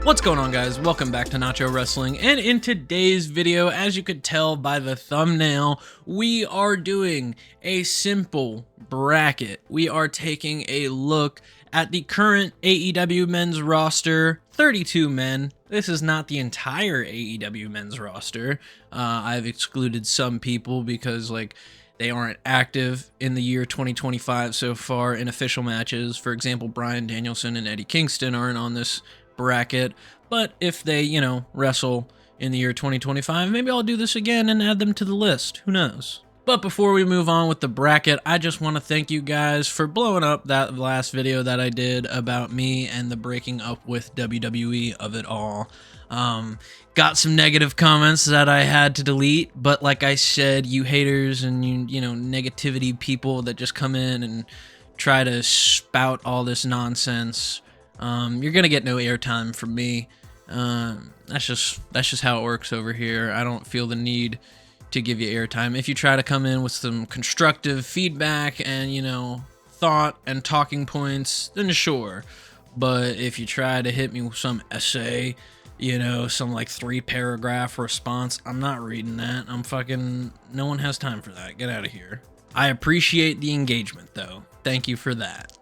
What's going on, guys? Welcome back to Nacho Wrestling, and in today's video, as you could tell by the thumbnail, we are doing a simple bracket. We are taking a look at the current AEW men's roster, 32 men. This is not the entire AEW men's roster. I've excluded some people because, they aren't active in the year 2025 so far in official matches. For example, Bryan Danielson and Eddie Kingston aren't on this bracket, but if they, wrestle in the year 2025, maybe I'll do this again and add them to the list. Who knows? But before we move on with the bracket, I just want to thank you guys for blowing up that last video that I did about me and the breaking up with WWE of it all. Got some negative comments that I had to delete, but like I said, you haters and you negativity people that just come in and try to spout all this nonsense, you're gonna get no airtime from me. That's just how it works over here. I don't feel the need to give you airtime. If you try to come in with some constructive feedback and thought and talking points, then sure. But if you try to hit me with some essay, some 3-paragraph response, I'm not reading that. No one has time for that. Get out of here. I appreciate the engagement though. Thank you for that.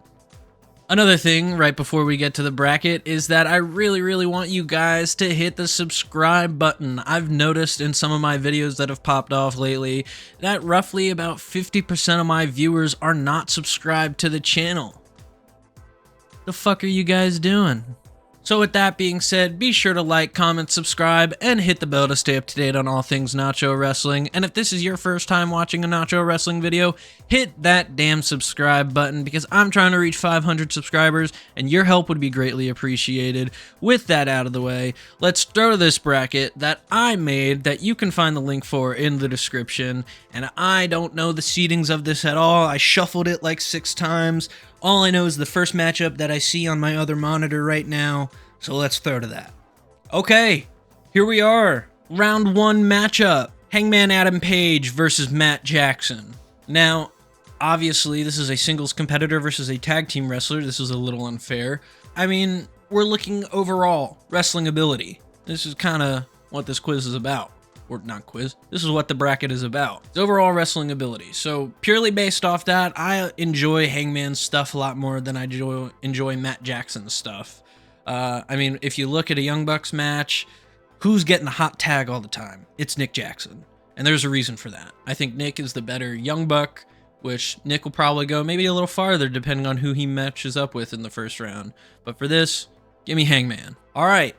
Another thing right before we get to the bracket is that I really want you guys to hit the subscribe button. I've noticed in some of my videos that have popped off lately that roughly about 50% of my viewers are not subscribed to the channel. The fuck are you guys doing? So with that being said, be sure to like, comment, subscribe, and hit the bell to stay up to date on all things Nacho Wrestling. And if this is your first time watching a Nacho Wrestling video, hit that damn subscribe button because I'm trying to reach 500 subscribers and your help would be greatly appreciated. With that out of the way, let's throw this bracket that I made that you can find the link for in the description. And I don't know the seedings of this at all. I shuffled it like 6 times. All I know is the first matchup that I see on my other monitor right now, so let's throw to that. Okay, here we are. Round 1 matchup. Hangman Adam Page versus Matt Jackson. Now, obviously, this is a singles competitor versus a tag team wrestler. This is a little unfair. I mean, we're looking overall wrestling ability. This is kind of what this quiz is about. Or not quiz, this is what the bracket is about. It's overall wrestling ability. So purely based off that, I enjoy Hangman's stuff a lot more than I enjoy Matt Jackson's stuff. I mean, if you look at a Young Bucks match, who's getting the hot tag all the time? It's Nick Jackson. And there's a reason for that. I think Nick is the better Young Buck, which Nick will probably go maybe a little farther depending on who he matches up with in the first round. But for this, give me Hangman. All right,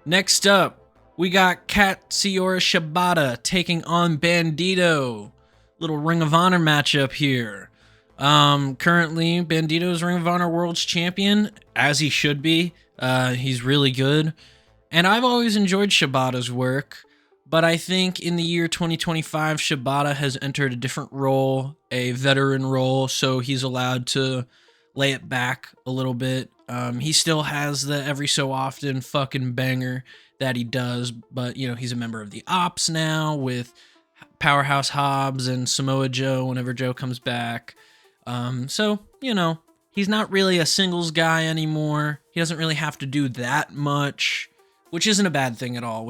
next up. We got Katsuyori Shibata taking on Bandito. Little Ring of Honor matchup here. Currently, Bandito's Ring of Honor World's Champion, as he should be. He's really good. And I've always enjoyed Shibata's work, but I think in the year 2025, Shibata has entered a different role, a veteran role, so he's allowed to lay it back a little bit. He still has the every so often fucking banger that he does, but he's a member of the Ops now with Powerhouse Hobbs and Samoa Joe whenever Joe comes back. So he's not really a singles guy anymore. He doesn't really have to do that much, which isn't a bad thing at all.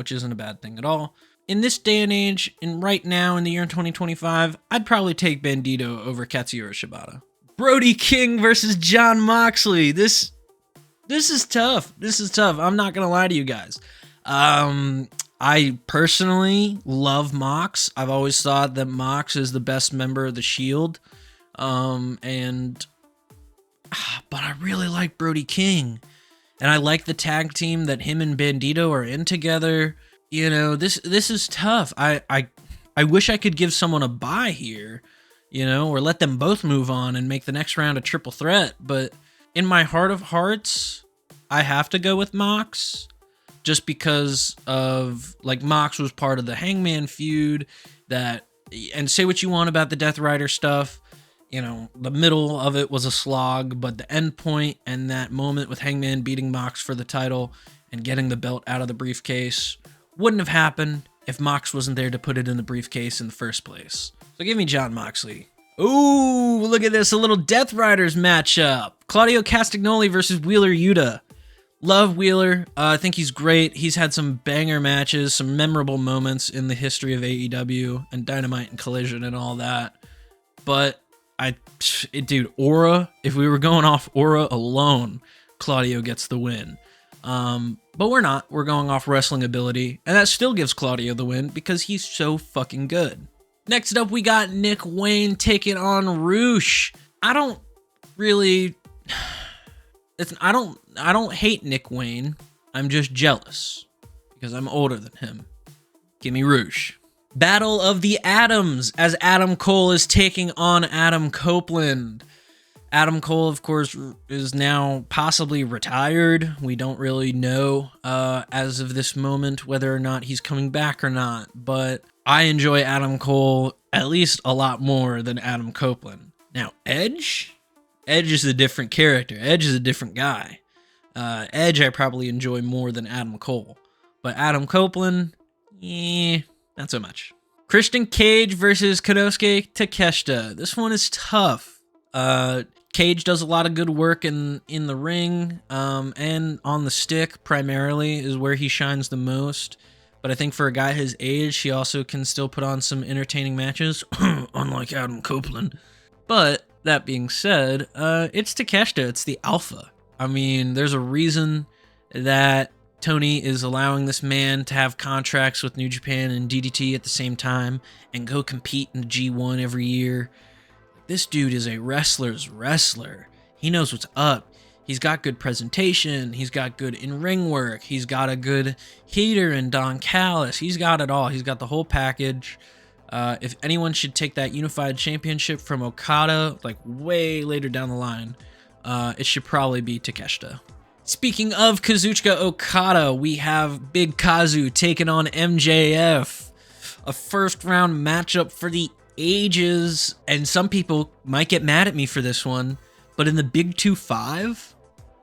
In this day and age, and right now in the year 2025, I'd probably take Bandito over Katsuyori Shibata. Brody King versus Jon Moxley. This is tough. I'm not gonna lie to you guys. I personally love Mox. I've always thought that Mox is the best member of the Shield. But I really like Brody King. And I like the tag team that him and Bandito are in together. This is tough. I wish I could give someone a bye here, or let them both move on and make the next round a triple threat. But in my heart of hearts, I have to go with Mox. Just because of, Mox was part of the Hangman feud and say what you want about the Death Rider stuff, the middle of it was a slog, but the end point and that moment with Hangman beating Mox for the title and getting the belt out of the briefcase wouldn't have happened if Mox wasn't there to put it in the briefcase in the first place. So give me Jon Moxley. Ooh, look at this, a little Death Riders matchup. Claudio Castagnoli versus Wheeler Yuta. Love Wheeler. I think he's great. He's had some banger matches, some memorable moments in the history of AEW and Dynamite and Collision and all that. But dude, Aura, if we were going off Aura alone, Claudio gets the win. But we're not. We're going off wrestling ability, and that still gives Claudio the win because he's so fucking good. Next up, we got Nick Wayne taking on Roosh. I don't hate Nick Wayne. I'm just jealous because I'm older than him. Give me Roosh. Battle of the Atoms as Adam Cole is taking on Adam Copeland. Adam Cole, of course, is now possibly retired. We don't really know as of this moment whether or not he's coming back or not, but I enjoy Adam Cole at least a lot more than Adam Copeland. Now, Edge is a different character. Edge is a different guy. Edge I probably enjoy more than Adam Cole, but Adam Copeland, not so much. Christian Cage versus Konosuke Takeshita. This one is tough. Cage does a lot of good work in the ring, and on the stick primarily is where he shines the most. But I think for a guy his age, he also can still put on some entertaining matches, unlike Adam Copeland. But that being said, it's Takeshita. It's the alpha. I mean, there's a reason that Tony is allowing this man to have contracts with New Japan and DDT at the same time and go compete in the G1 every year. This dude is a wrestler's wrestler. He knows what's up. He's got good presentation. He's got good in-ring work. He's got a good heater in Don Callis. He's got it all. He's got the whole package. If anyone should take that unified championship from Okada, like way later down the line, it should probably be Takeshita. Speaking of Kazuchika Okada, we have Big Kazu taking on MJF. A first-round matchup for the ages, and some people might get mad at me for this one, but in the Big 2-5,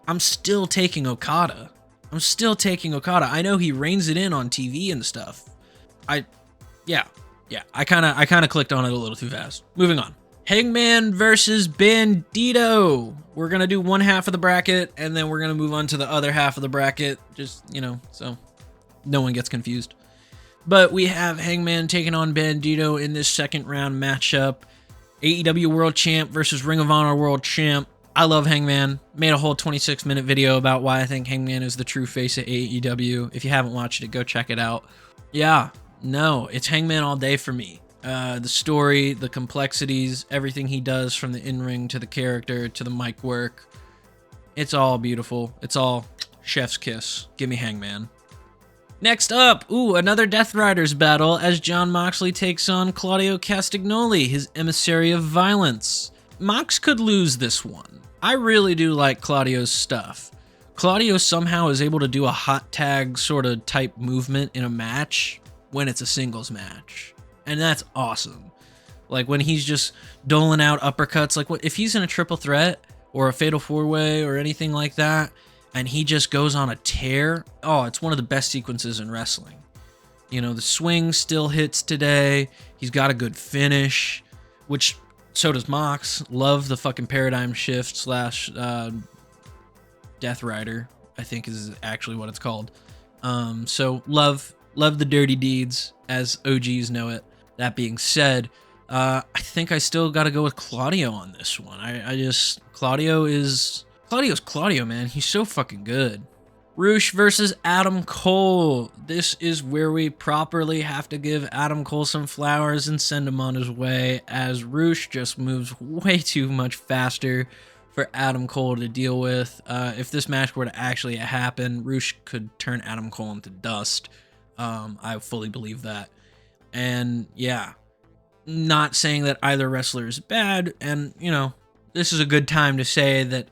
I'm still taking Okada. I know he reins it in on TV and stuff. I kind of clicked on it a little too fast. Moving on. Hangman versus Bandito. We're going to do one half of the bracket, and then we're going to move on to the other half of the bracket, just, so no one gets confused. But we have Hangman taking on Bandito in this second round matchup. AEW World Champ versus Ring of Honor World Champ. I love Hangman. Made a whole 26-minute video about why I think Hangman is the true face of AEW. If you haven't watched it, go check it out. Yeah, no, it's Hangman all day for me. The story, the complexities, everything he does from the in-ring to the character to the mic work. It's all beautiful. It's all chef's kiss. Give me Hangman. Next up, another Death Riders battle as Jon Moxley takes on Claudio Castagnoli, his emissary of violence. Mox could lose this one. I really do like Claudio's stuff. Claudio somehow is able to do a hot tag sort of type movement in a match when it's a singles match. And that's awesome. Like when he's just doling out uppercuts, like if he's in a triple threat or a fatal four-way or anything like that, and he just goes on a tear. Oh, it's one of the best sequences in wrestling. The swing still hits today. He's got a good finish, which so does Mox. Love the fucking paradigm shift / Death Rider, I think is actually what it's called. So love the dirty deeds as OGs know it. That being said, I think I still got to go with Claudio on this one. Claudio's Claudio, man. He's so fucking good. Roosh versus Adam Cole. This is where we properly have to give Adam Cole some flowers and send him on his way, as Roosh just moves way too much faster for Adam Cole to deal with. If this match were to actually happen, Roosh could turn Adam Cole into dust. I fully believe that. And yeah, not saying that either wrestler is bad, and this is a good time to say that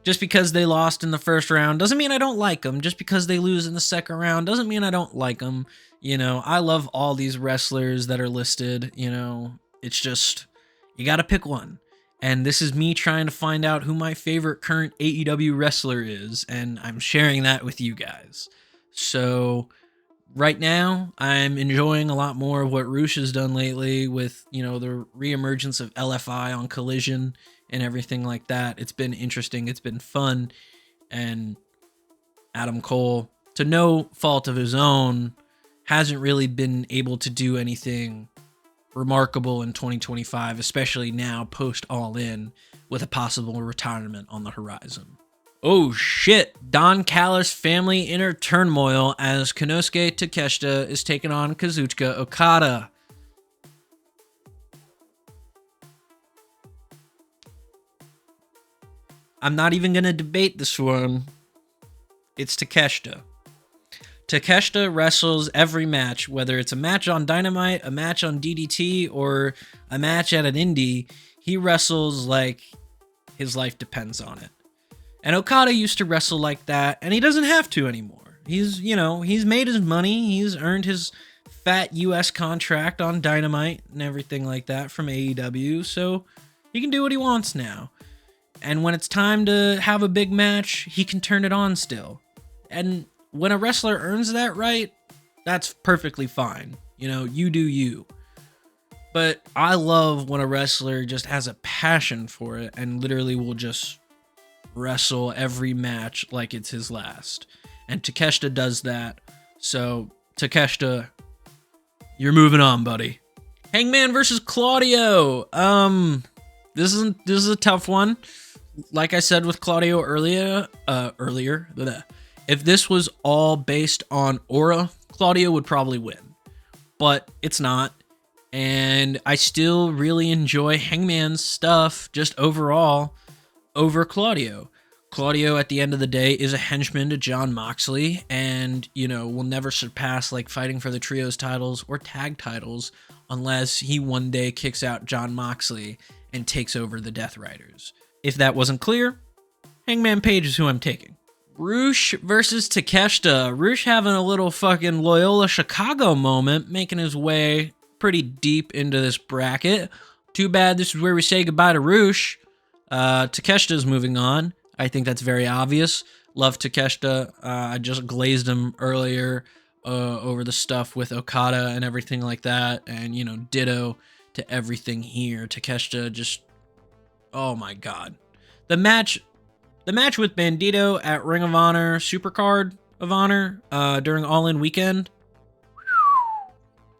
just because they lost in the first round doesn't mean I don't like them. Just because they lose in the second round doesn't mean I don't like them. I love all these wrestlers that are listed. It's just, you got to pick one. And this is me trying to find out who my favorite current AEW wrestler is. And I'm sharing that with you guys. So right now, I'm enjoying a lot more of what Roosh has done lately with, the reemergence of LFI on Collision and everything like that. It's been interesting. It's been fun. And Adam Cole, to no fault of his own, hasn't really been able to do anything remarkable in 2025, especially now post All In, with a possible retirement on the horizon. Oh shit, Don Callis family inner turmoil as Konosuke Takeshita is taking on Kazuchika Okada. I'm not even going to debate this one. It's Takeshita. Takeshita wrestles every match, whether it's a match on Dynamite, a match on DDT, or a match at an indie. He wrestles like his life depends on it. And Okada used to wrestle like that, and he doesn't have to anymore. He's made his money. He's earned his fat US contract on Dynamite and everything like that from AEW, so he can do what he wants now. And when it's time to have a big match, he can turn it on still. And when a wrestler earns that right, that's perfectly fine. You do you. But I love when a wrestler just has a passion for it and literally will just wrestle every match like it's his last. And Takeshita does that. So, Takeshita, you're moving on, buddy. Hangman versus Claudio. This is a tough one. Like I said with Claudio earlier, if this was all based on aura, Claudio would probably win. But it's not. And I still really enjoy Hangman's stuff just overall over Claudio. Claudio, at the end of the day, is a henchman to Jon Moxley and, will never surpass like fighting for the trios titles or tag titles unless he one day kicks out Jon Moxley and takes over the Death Riders. If that wasn't clear, Hangman Page is who I'm taking. Rush versus Takeshita. Rush having a little fucking Loyola Chicago moment, making his way pretty deep into this bracket. Too bad this is where we say goodbye to Rush. Takeshita's moving on. I think that's very obvious. Love Takeshita. I just glazed him earlier over the stuff with Okada and everything like that. And, ditto to everything here. Takeshita just... Oh my god. The match with Bandito at Ring of Honor Supercard of Honor during All In weekend.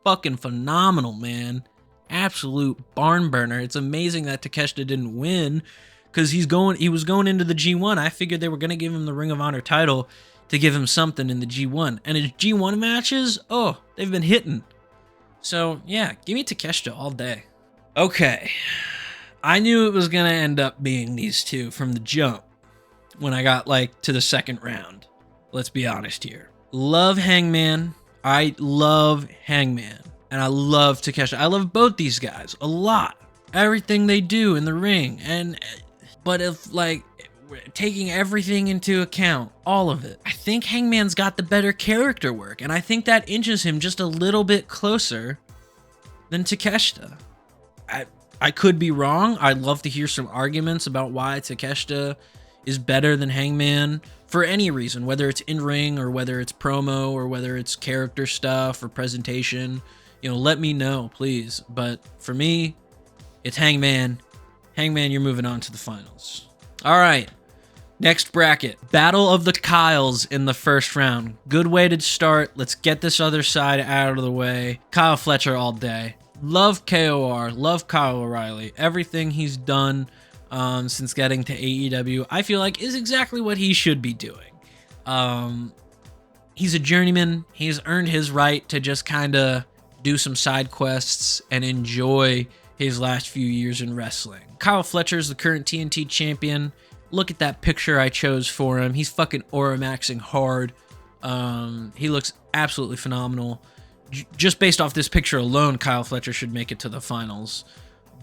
Fucking phenomenal, man. Absolute barn burner. It's amazing that Takeshita didn't win because he was going into the G1. I figured they were going to give him the Ring of Honor title to give him something in the G1. And his G1 matches, they've been hitting. So, yeah, give me Takeshita all day. Okay. I knew it was going to end up being these two from the jump when I got, to the second round. Let's be honest here. Love Hangman. I love Hangman. And I love Takeshita. I love both these guys a lot. Everything they do in the ring. But if, taking everything into account, all of it, I think Hangman's got the better character work. And I think that inches him just a little bit closer than Takeshita. I could be wrong. I'd love to hear some arguments about why Takeshita is better than Hangman for any reason, whether it's in-ring or whether it's promo or whether it's character stuff or presentation. Let me know, please. But for me, it's Hangman. Hangman, you're moving on to the finals. All right. Next bracket. Battle of the Kyles in the first round. Good way to start. Let's get this other side out of the way. Kyle Fletcher all day. Love KOR, love Kyle O'Reilly. Everything he's done since getting to AEW, I feel like is exactly what he should be doing. He's a journeyman. He's earned his right to just kind of do some side quests and enjoy his last few years in wrestling. Kyle Fletcher is the current TNT champion. Look at that picture I chose for him. He's fucking aura maxing hard. He looks absolutely phenomenal. Just based off this picture alone, Kyle Fletcher should make it to the finals.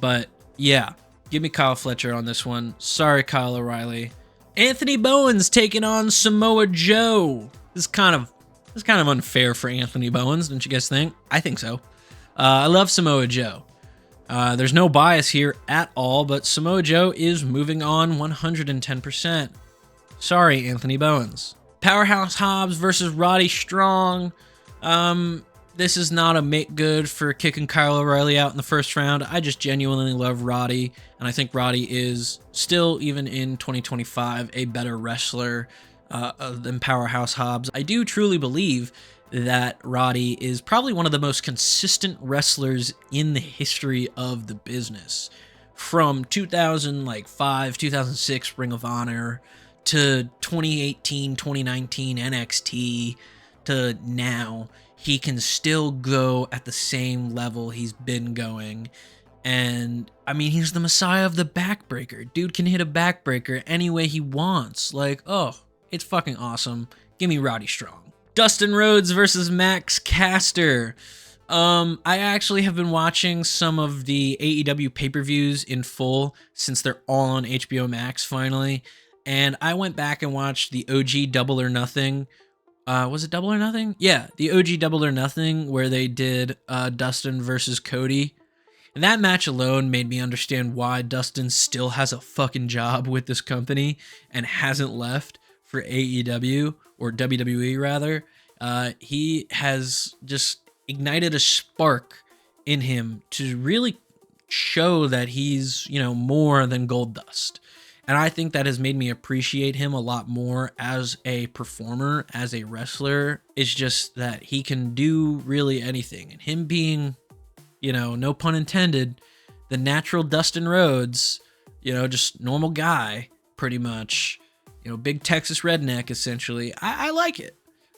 But yeah, give me Kyle Fletcher on this one. Sorry, Kyle O'Reilly. Anthony Bowens taking on Samoa Joe. This is kind of unfair for Anthony Bowens, don't you guys think? I think so. I love Samoa Joe. There's no bias here at all, but Samoa Joe is moving on 110%. Sorry, Anthony Bowens. Powerhouse Hobbs versus Roddy Strong. This is not a make good for kicking Kyle O'Reilly out in the first round. I just genuinely love Roddy, and I think Roddy is still, even in 2025, a better wrestler than Powerhouse Hobbs. I do truly believe that Roddy is probably one of the most consistent wrestlers in the history of the business. From 2005, 2006 Ring of Honor to 2018, 2019 NXT to now, he can still go at the same level he's been going. And I mean, he's the messiah of the backbreaker. Dude can hit a backbreaker any way he wants. Like, oh, it's fucking awesome. Give me Roddy Strong. Dustin Rhodes versus Max Caster. I actually have been watching some of the AEW pay-per-views in full since they're all on HBO Max finally. And I went back and watched the OG Double or Nothing. Was it Double or Nothing? Yeah, the OG Double or Nothing where they did Dustin versus Cody. And that match alone made me understand why Dustin still has a fucking job with this company and hasn't left for AEW, or WWE rather. He has just ignited a spark in him to really show that he's, more than gold dust. And I think that has made me appreciate him a lot more as a performer, as a wrestler. It's just that he can do really anything. And him being, no pun intended, the natural Dustin Rhodes, just normal guy, pretty much, big Texas redneck, essentially. I like it.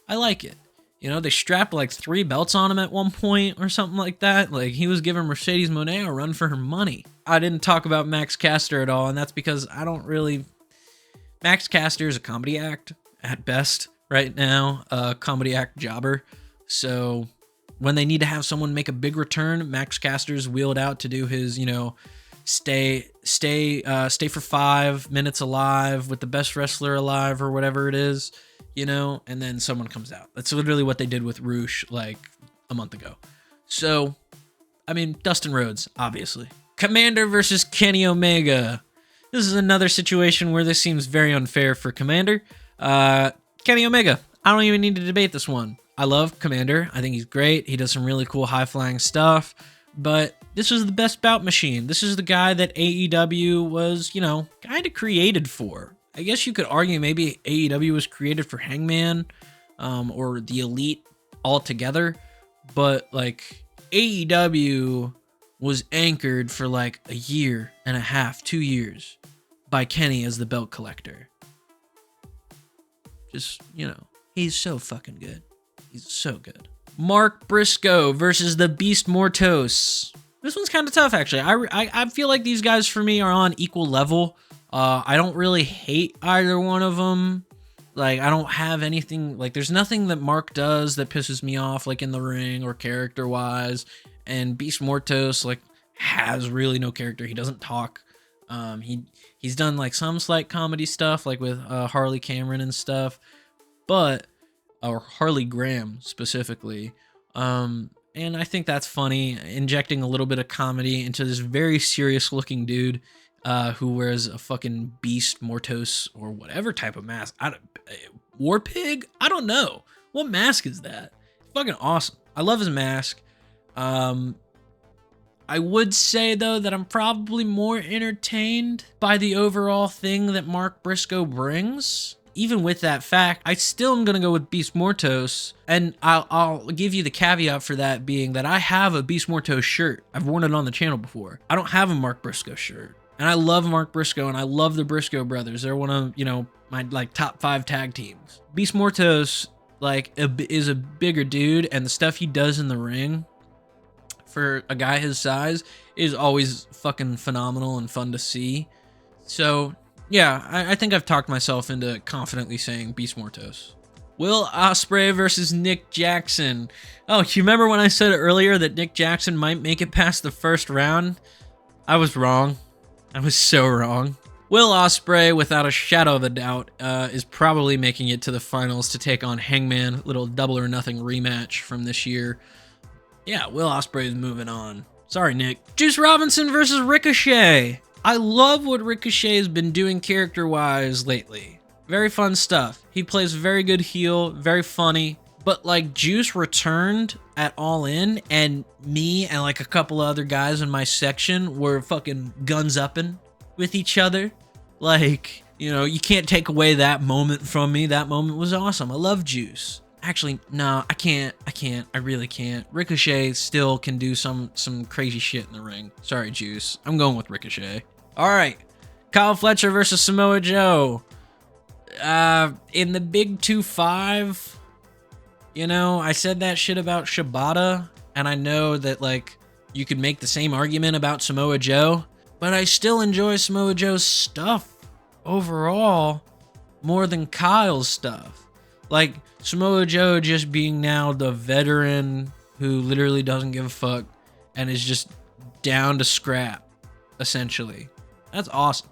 I like it. They strapped like 3 belts on him at one point or something like that. Like, he was giving Mercedes Moné a run for her money. I didn't talk about Max Caster at all, and that's because I don't really... Max Caster is a comedy act at best right now, a comedy act jobber. So when they need to have someone make a big return, Max Caster's wheeled out to do his, stay for 5 minutes alive with the best wrestler alive or whatever it is, and then someone comes out. That's literally what they did with Roosh like a month ago. So, I mean, Dustin Rhodes, obviously. Commander versus Kenny Omega. This is another situation where this seems very unfair for Commander. Kenny Omega, I don't even need to debate this one. I love Commander. I think he's great. He does some really cool high-flying stuff. But this was the best bout machine. This is the guy that AEW was, kind of created for. I guess you could argue maybe AEW was created for Hangman or the Elite altogether. But, AEW was anchored for, a year and a half, 2 years by Kenny as the belt collector. Just, he's so fucking good. He's so good. Mark Briscoe versus the Beast Mortos. This one's kind of tough, actually. I feel like these guys, for me, are on equal level. I don't really hate either one of them. I don't have anything... there's nothing that Mark does that pisses me off, in the ring or character-wise. And Beast Mortos, has really no character. He doesn't talk. He's done, some slight comedy stuff, with Harley Cameron and stuff. But... or Harley Graham specifically. And I think that's funny, injecting a little bit of comedy into this very serious looking dude who wears a fucking Beast Mortos or whatever type of mask. War Pig? I don't know. What mask is that? Fucking awesome. I love his mask. I would say, though, that I'm probably more entertained by the overall thing that Mark Briscoe brings. Even with that fact, I still am going to go with Beast Mortos, and I'll give you the caveat for that being that I have a Beast Mortos shirt. I've worn it on the channel before. I don't have a Mark Briscoe shirt, and I love Mark Briscoe, and I love the Briscoe brothers. They're one of, my, top 5 tag teams. Beast Mortos, is a bigger dude, and the stuff he does in the ring for a guy his size is always fucking phenomenal and fun to see. So... yeah, I think I've talked myself into confidently saying Beast Mortos. Will Ospreay versus Nick Jackson. Oh, you remember when I said earlier that Nick Jackson might make it past the first round? I was wrong. I was so wrong. Will Ospreay, without a shadow of a doubt, is probably making it to the finals to take on Hangman. Little Double or Nothing rematch from this year. Yeah, Will Ospreay is moving on. Sorry, Nick. Juice Robinson versus Ricochet. I love what Ricochet has been doing character-wise lately. Very fun stuff. He plays very good heel, very funny. But, Juice returned at All In, and me and, a couple of other guys in my section were fucking guns-upping with each other. You know, you can't take away that moment from me. That moment was awesome. I love Juice. Actually, no, I can't. I really can't. Ricochet still can do some crazy shit in the ring. Sorry, Juice. I'm going with Ricochet. All right. Kyle Fletcher versus Samoa Joe. In the Big 2-5, you know, I said that shit about Shibata, and I know that, like, you could make the same argument about Samoa Joe, but I still enjoy Samoa Joe's stuff overall more than Kyle's stuff. Like, Samoa Joe just being now the veteran who literally doesn't give a fuck and is just down to scrap, essentially. That's awesome.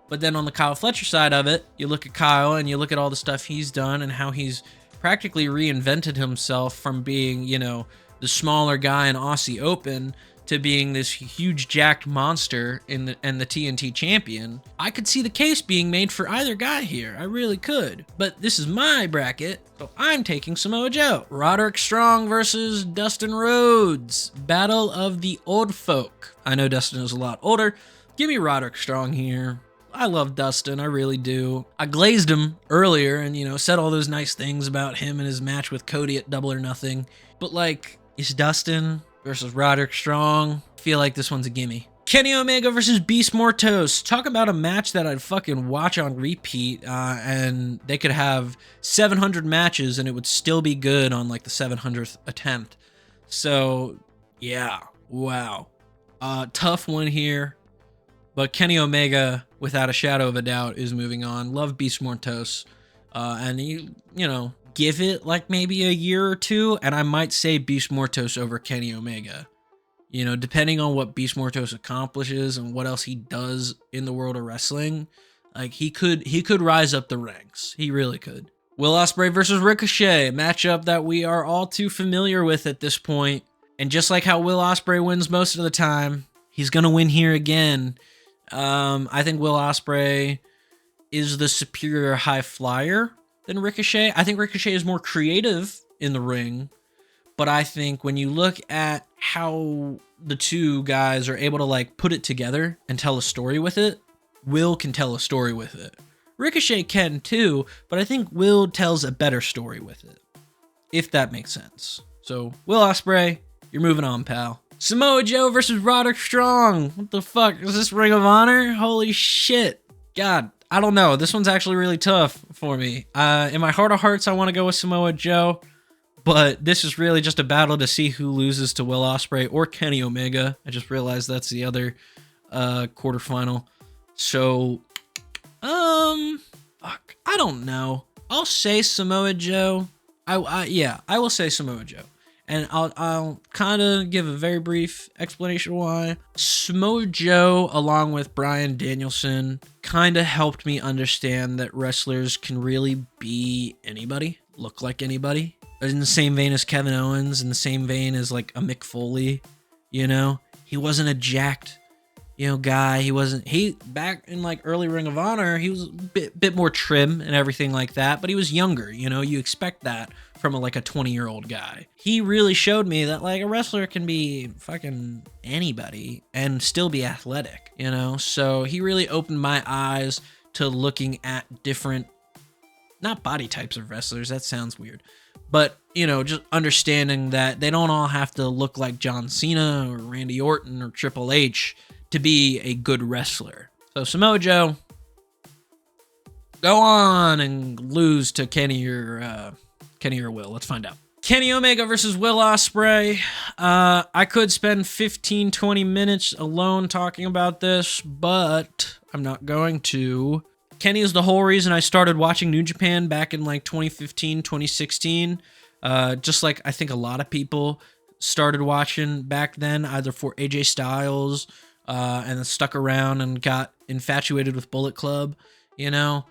But then on the Kyle Fletcher side of it, you look at Kyle and you look at all the stuff he's done and how he's practically reinvented himself from being, you know, the smaller guy in Aussie Open to being this huge jacked monster and the TNT champion. I could see the case being made for either guy here. I really could. But this is my bracket, so I'm taking Samoa Joe. Roderick Strong versus Dustin Rhodes. Battle of the old folk. I know Dustin is a lot older. Give me Roderick Strong here. I love Dustin, I really do. I glazed him earlier and, you know, said all those nice things about him and his match with Cody at Double or Nothing. But, like, it's Dustin versus Roderick Strong. I feel like this one's a gimme. Kenny Omega versus Beast Mortos. Talk about a match that I'd fucking watch on repeat, and they could have 700 matches and it would still be good on, like, the 700th attempt. So, yeah, wow. Tough one here. But Kenny Omega, without a shadow of a doubt, is moving on. Love Beast Mortos. And you know, give it like maybe a year or two, and I might say Beast Mortos over Kenny Omega. You know, depending on what Beast Mortos accomplishes and what else he does in the world of wrestling, like he could rise up the ranks. He really could. Will Ospreay versus Ricochet, a matchup that we are all too familiar with at this point. And just like how Will Ospreay wins most of the time, he's gonna win here again. I think Will Ospreay is the superior high flyer than Ricochet. I think Ricochet is more creative in the ring, but I think when you look at how the two guys are able to like put it together and tell a story with it, Will can tell a story with it. Ricochet can too, but I think Will tells a better story with it, if that makes sense. So, Will Ospreay, you're moving on, pal. Samoa Joe versus Roderick Strong. What the fuck? Is this Ring of Honor? Holy shit. God, I don't know. This one's actually really tough for me. In my heart of hearts, I want to go with Samoa Joe, but this is really just a battle to see who loses to Will Ospreay or Kenny Omega. I just realized that's the other quarterfinal. So, fuck. I don't know. I'll say Samoa Joe. I will say Samoa Joe. And I'll kind of give a very brief explanation why. Samoa Joe, along with Bryan Danielson, kind of helped me understand that wrestlers can really be anybody, look like anybody. In the same vein as Kevin Owens, in the same vein as like a Mick Foley, you know? He wasn't a jacked, you know, guy. He back in like early Ring of Honor, he was a bit more trim and everything like that, but he was younger, you know? You expect that from like a 20-year-old guy. He really showed me that like a wrestler can be fucking anybody and still be athletic, you know? So he really opened my eyes to looking at different, not body types of wrestlers, that sounds weird, but, you know, just understanding that they don't all have to look like John Cena or Randy Orton or Triple H to be a good wrestler. So Samoa Joe, go on and lose to Kenny or Will. Let's find out. Kenny Omega versus Will Ospreay. I could spend 15-20 minutes alone talking about this, but I'm not going to. Kenny is the whole reason I started watching New Japan back in like 2015, 2016. Just like I think a lot of people started watching back then, either for AJ Styles, and then stuck around and got infatuated with Bullet Club, you know?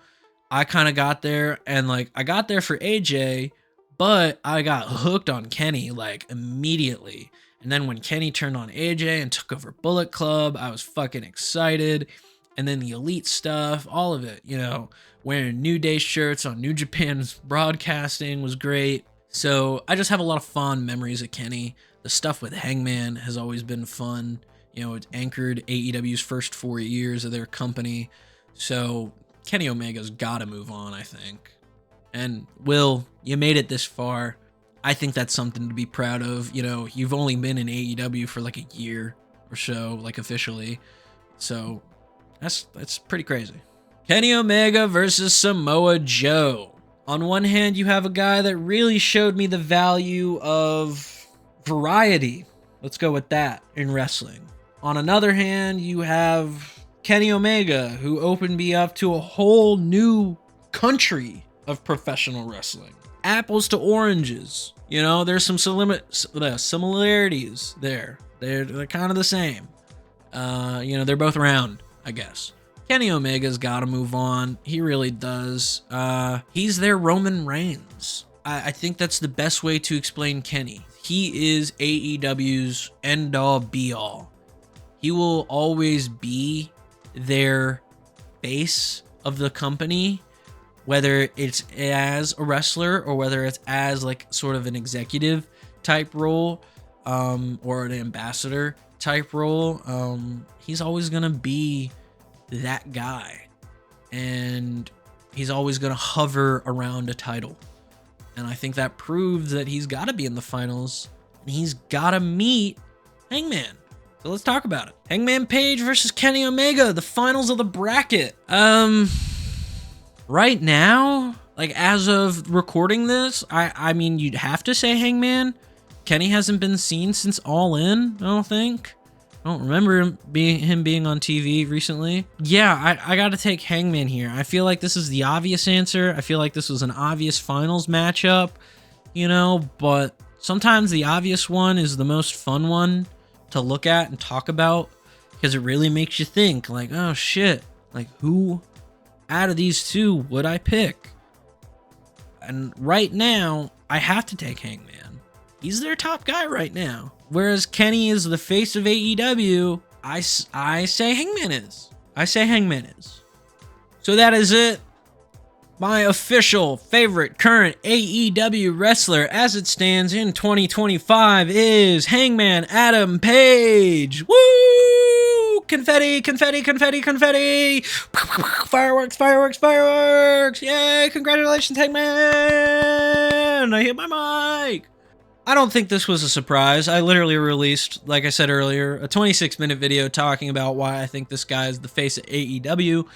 I kind of got there, and like I got there for AJ, but I got hooked on Kenny like immediately. And then when Kenny turned on AJ and took over Bullet Club, I was fucking excited. And then the Elite stuff, all of it, you know, wearing New Day shirts on New Japan's broadcasting was great. So I just have a lot of fond memories of Kenny. The stuff with Hangman has always been fun. You know, it anchored AEW's first 4 years of their company. So Kenny Omega's got to move on, I think. And Will, you made it this far. I think that's something to be proud of. You know, you've only been in AEW for like a year or so, like officially. So that's pretty crazy. Kenny Omega versus Samoa Joe. On one hand, you have a guy that really showed me the value of variety. Let's go with that in wrestling. On another hand, you have Kenny Omega, who opened me up to a whole new country of professional wrestling. Apples to oranges. You know, there's some similarities there. They're kind of the same. You know, they're both round, I guess. Kenny Omega's got to move on. He really does. He's their Roman Reigns. I think that's the best way to explain Kenny. He is AEW's end-all, be-all. He will always be their base of the company, whether it's as a wrestler or whether it's as like sort of an executive type role, or an ambassador type role. He's always going to be that guy, and he's always going to hover around a title. And I think that proves that he's got to be in the finals, and he's got to meet Hangman. So let's talk about it. Hangman Page versus Kenny Omega, the finals of the bracket. Right now, like as of recording this, I mean, you'd have to say Hangman. Kenny hasn't been seen since All In, I don't think. I don't remember him being on TV recently. Yeah, I got to take Hangman here. I feel like this is the obvious answer. I feel like this was an obvious finals matchup, you know, but sometimes the obvious one is the most fun one to look at and talk about, because it really makes you think, like, oh shit, like who out of these two would I pick? And right now, I have to take Hangman. He's their top guy right now. Whereas Kenny is the face of AEW, I say Hangman is. I say Hangman is. So that is it. My official favorite current AEW wrestler as it stands in 2025 is Hangman Adam Page. Woo! Confetti, confetti, confetti, confetti. Fireworks, fireworks, fireworks. Yay, congratulations, Hangman. I hit my mic. I don't think this was a surprise. I literally released, like I said earlier, a 26-minute video talking about why I think this guy is the face of AEW.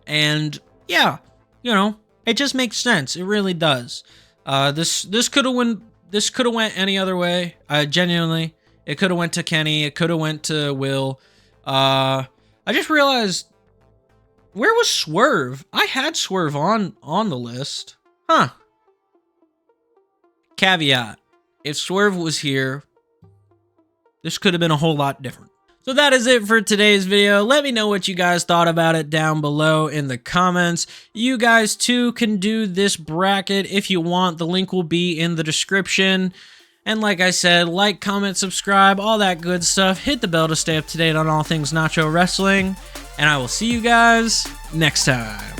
And yeah, you know, it just makes sense. It really does. This could have went any other way. Genuinely, it could have went to Kenny. It could have went to Will. I just realized, where was Swerve? I had Swerve on the list. Huh. Caveat. If Swerve was here, this could have been a whole lot different. So that is it for today's video. Let me know what you guys thought about it down below in the comments. You guys too can do this bracket if you want. The link will be in the description. And like I said, like, comment, subscribe, all that good stuff. Hit the bell to stay up to date on all things Nacho Wrestling. And I will see you guys next time.